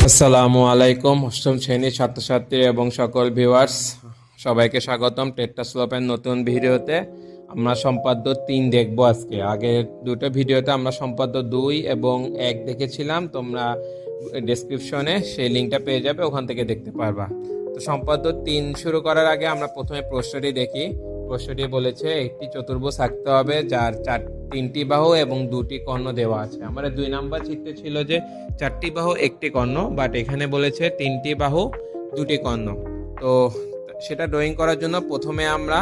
আসসালামু আলাইকুম অষ্টম শ্রেণীর ছাত্রছাত্রী এবং সকল ভিউয়ার্স, সবাইকে স্বাগতম টেট্টাস্লোপের নতুন ভিডিওতে। আমরা সম্পাদ্য 3 দেখব আজকে। আগের দুটো ভিডিওতে আমরা সম্পাদ্য 2 এবং 1 দেখেছিলাম। তোমরা ডেসক্রিপশনে সেই লিঙ্কটা পেয়ে যাবে, ওখান থেকে দেখতে পারবা। তো সম্পাদ্য 3 শুরু করার আগে আমরা প্রথমে প্রশ্নটি দেখি। প্রশ্নটি বলেছে একটি চতুর্ভুজ থাকতে হবে যার 3টি বাহু এবং 2টি কর্ণ দেওয়া আছে। আমাদের 2 নাম্বার চিত্রে ছিল যে 4টি বাহু 1টি কর্ণ, বাট এখানে বলেছে 3টি বাহু 2টি কর্ণ। তো সেটা ড্রয়িং করার জন্য প্রথমে আমরা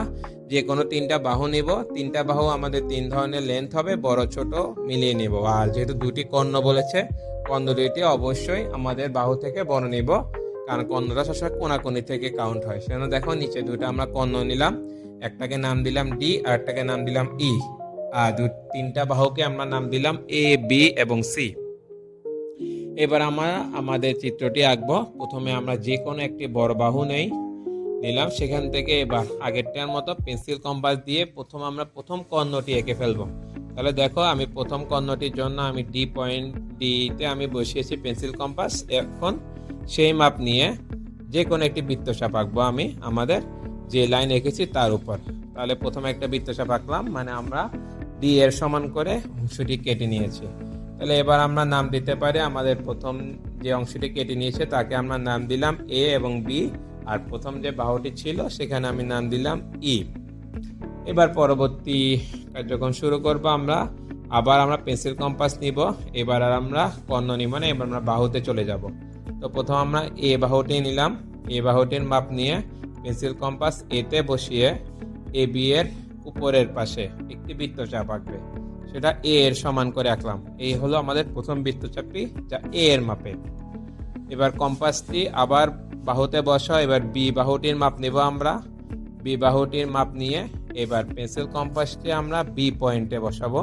যে কোনো 3টা বাহু নিব। 3টা বাহু আমাদের 3 ধরনের লেন্থ হবে, বড় ছোট মিলিয়ে নিব। আর যেহেতু 2টি কর্ণ বলেছে, কর্ণ দুইটি অবশ্যই আমাদের বাহু থেকে বড় নিব, কারণ কর্ণটা সবসময় কোণাকুণি থেকে কাউন্ট হয়। সেজন্য দেখো নিচে দুটো আমরা কর্ণ নিলাম, একটাকে নাম দিলাম ডি আর একটাকে নাম দিলাম ই। আর 3টা বাহুকে আমরা নাম দিলাম এ, বি এবং সি। এবার আমরা আমাদের চিত্রটি আঁকবো। প্রথমে আমরা যে কোনো একটি বড় বাহু নিলাম, সেখান থেকে এবার আগেরটার মতো পেন্সিল কম্পাস দিয়ে আমরা প্রথম কর্ণটি এঁকে ফেলবো। তাহলে দেখো আমি প্রথম কর্ণটির জন্য আমি ডিতে আমি বসিয়েছি পেন্সিল কম্পাস। এখন সেই মাপ নিয়ে যে কোনো একটি বৃত্তচাপ আঁকবো আমি আমাদের যে লাইন এঁকেছি তার উপর। তাহলে প্রথমে একটা বৃত্তচাপ আঁকলাম, মানে আমরা ডি এর সমান করে অংশটি কেটে নিয়েছি। তাহলে এবার আমরা নাম দিতে পারি, আমাদের প্রথম যে অংশটি কেটে নিয়েছে তাকে আমরা নাম দিলাম এ এবং বি, আর প্রথম যে বাহুটি ছিল সেখানে আমি নাম দিলাম ই। এবার পরবর্তী কার্যক্রম শুরু করব। আমরা পেন্সিল কম্পাস নিব। এবার আর আমরা কর্ণ নিব না, এবার আমরা বাহুতে চলে যাব। তো প্রথম আমরা এ বাহুটি নিলাম। এ বাহুটির মাপ নিয়ে পেন্সিল কম্পাস এতে বসিয়ে এ বি এর উপরের পাশে একটি বৃত্তচাপ আঁকবে, সেটা এ এর সমান করে আঁকলাম। এই হলো আমাদের প্রথম বৃত্তচাপটি, যা এ এর মাপে। এবার কম্পাসটি আবার বাহুতে বসাও। এবার বি বাহুটির মাপ নেব আমরা। বি বাহুটির মাপ নিয়ে এবার পেন্সিল কম্পাসটি আমরা বি পয়েন্টে বসাবো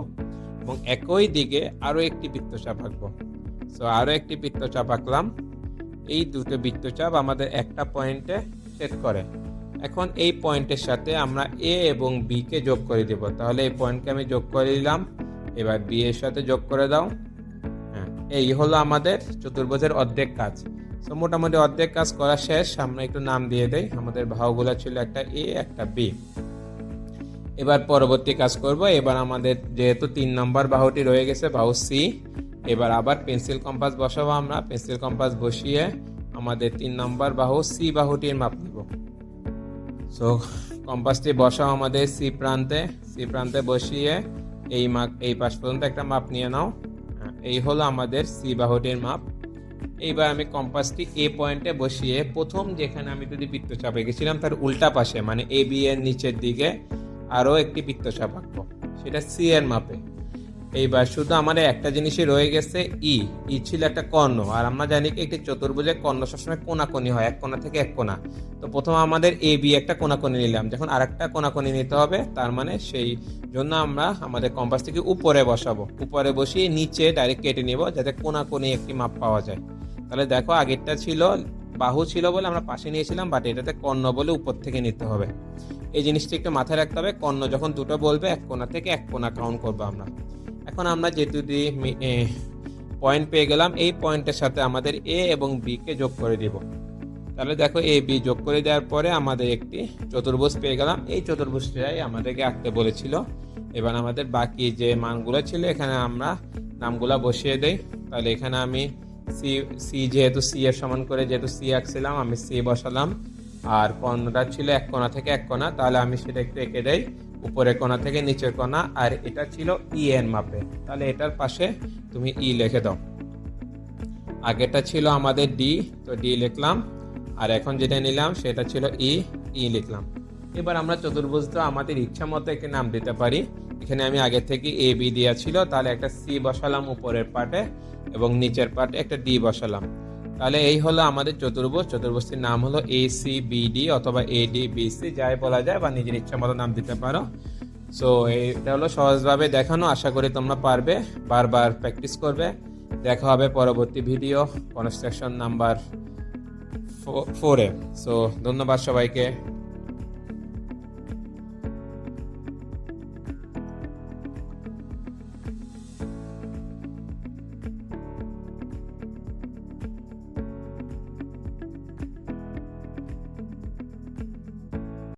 এবং একই দিকে আরো একটি বৃত্তচাপ আঁকবো। সো আরো একটি বৃত্তচাপ আঁকলাম। এই দুটো বৃত্তচাপ আমাদের একটা পয়েন্টে সেট করে। এখন এই পয়েন্টের সাথে আমরা এ এবং বি কে যোগ করে দেব। তাহলে এই পয়েন্টকে আমি যোগ করে দিলাম, এবার বি এর সাথে যোগ করে দাও। হ্যাঁ, এই হলো আমাদের চতুর্ভুজের অর্ধেক কাজ। তো মোটামুটি অর্ধেক কাজ করা শেষ। আমরা একটু নাম দিয়ে দেই। আমাদের বাহুগুলো ছিল একটা এ একটা বি। এবার পরবর্তী কাজ করব। এবার আমাদের যেহেতু 3 নম্বর বাহুটি রয়ে গেছে, বাহু সি, এবার আবার পেন্সিল কম্পাস বসাবো। আমরা পেন্সিল কম্পাস বসিয়ে আমাদের 3 নম্বর বাহু সি বাহুটির মাপ নিব। সো কম্পাসটি বসাও আমাদের সি প্রান্তে বসিয়ে এই পাশ পর্যন্ত একটা মাপ নিয়ে নাও। এই হলো আমাদের সি বাহুটির মাপ। এইবার আমি কম্পাসটি এ পয়েন্টে বসিয়ে প্রথম যেখানে আমি যদি বৃত্তচাপ এঁকেছিলাম তার উল্টা পাশে, মানে এ বি এর নিচের দিকে আরও একটি বৃত্তচাপ আঁকবো, সেটা সি এর মাপে। এইবার শুধু আমাদের একটা জিনিসই রয়ে গেছে, ই ছিল একটা কর্ণ। আর আমরা জানি কি একটি চতুর্ভুজের কর্ণ সবসময় কোণাকোণি হয়, এক কোণা থেকে এক কোণা। তো প্রথম আমাদের এ বি একটা কোণাকোণি নিলাম, যখন আরেকটা কোণাকোণি নিতে হবে, তার মানে সেই জন্য আমরা আমাদের কম্পাস থেকে উপরে বসাবো। উপরে বসিয়ে নিচে ডাইরেক্ট কেটে নিব, যাতে কোণাকোণি একটি মাপ পাওয়া যায়। তাহলে দেখো আগেরটা ছিল বাহু ছিল বলে আমরা পাশে নিয়েছিলাম, বাট এটাতে কর্ণ বলে উপর থেকে নিতে হবে। এই জিনিসটা একটু মাথায় রাখতে হবে। কর্ণ যখন দুটো বলবে এক কোণা থেকে এক কোণা কাউন্ট করবো আমরা। এখন আমরা যে দুটি পয়েন্ট পেয়ে গেলাম, এই পয়েন্টের সাথে আমাদের এ এবং বি কে যোগ করে দিব। তাহলে দেখো এ বি যোগ করে দেওয়ার পরে আমাদের একটি চতুর্ভুজ পেয়ে গেলাম। এই চতুর্ভুজটাই আমাদেরকে আঁকতে বলেছিল। এবার আমাদের বাকি যে মানগুলো ছিল এখানে আমরা নামগুলা বসিয়ে দেই। তাহলে এখানে আমি সি যেহেতু সি এর সমান করে যেহেতু সি আঁকছিলাম, আমি সি বসালাম। আর কর্ণটা ছিল এক কোণা থেকে এক কোণা, তাহলে আমি সেটা একটু এঁকে দেই, উপরের কোণা থেকে নিচের কোণা। আর এটা ছিল ই এর মাপে, তাহলে এটার পাশে তুমি ই লিখে দাও। আগেটা ছিল আমাদের ডি, তো ডি লিখলাম। আর এখন যেটা নিলাম সেটা ছিল ই লিখলাম। এবার আমরা চতুর্ভুজটা আমাদের ইচ্ছা মতো একটি নাম দিতে পারি। এখানে আমি আগে থেকে এ বি দেওয়া ছিল, তাহলে একটা সি বসালাম উপরের পার্টে এবং নিচের পার্টে একটা ডি বসালাম। তাহলে এই হলো আমাদের চতুর্ভুজটির নাম হলো এ সি বি ডি অথবা এ ডি বি সি, যাই বলা যায়, বা নিজের ইচ্ছা মতো নাম দিতে পারো। সো এটা হলো সহজভাবে দেখানো। আশা করি তোমরা পারবে, বারবার প্র্যাকটিস করবে। দেখা হবে পরবর্তী ভিডিও কনস্ট্রাকশন নাম্বার 4-এ। সো ধন্যবাদ সবাইকে।